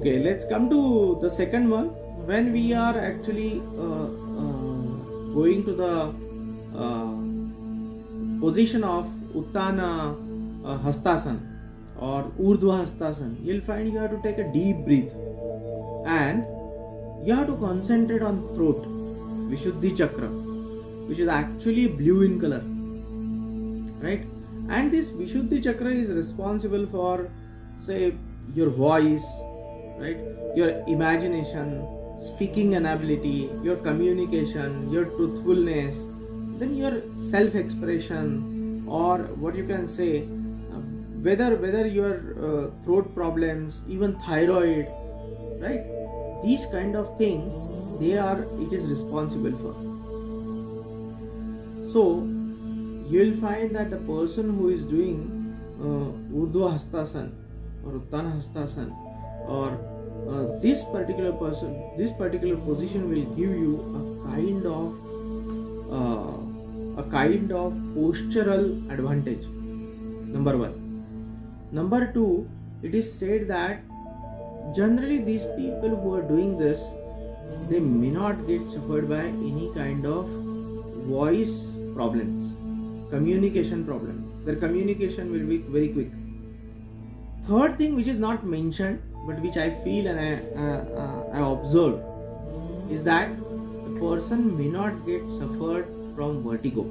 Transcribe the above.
Okay, let's come to the second one. When we are actually going to the position of Uttana Hastasana or Urdhva Hastasana, you'll find you have to take a deep breath and you have to concentrate on throat, Vishuddhi Chakra, which is actually blue in color, right? And this Vishuddhi Chakra is responsible for, say, your voice, right? Your imagination, speaking ability, your communication, your truthfulness, then your self-expression, or what you can say, whether your throat problems, even thyroid, right? These kind of things, it is responsible for. So you will find that the person who is doing Urdhva Hastasana or Uttana Hastasana, or this particular position will give you a kind of postural advantage. Number one. Number two, it is said that generally these people who are doing this, they may not get suffered by any kind of voice problems, communication problem. Their communication will be very quick. Third thing, which is not mentioned but which I feel and I observed, is that the person may not get suffered from vertigo.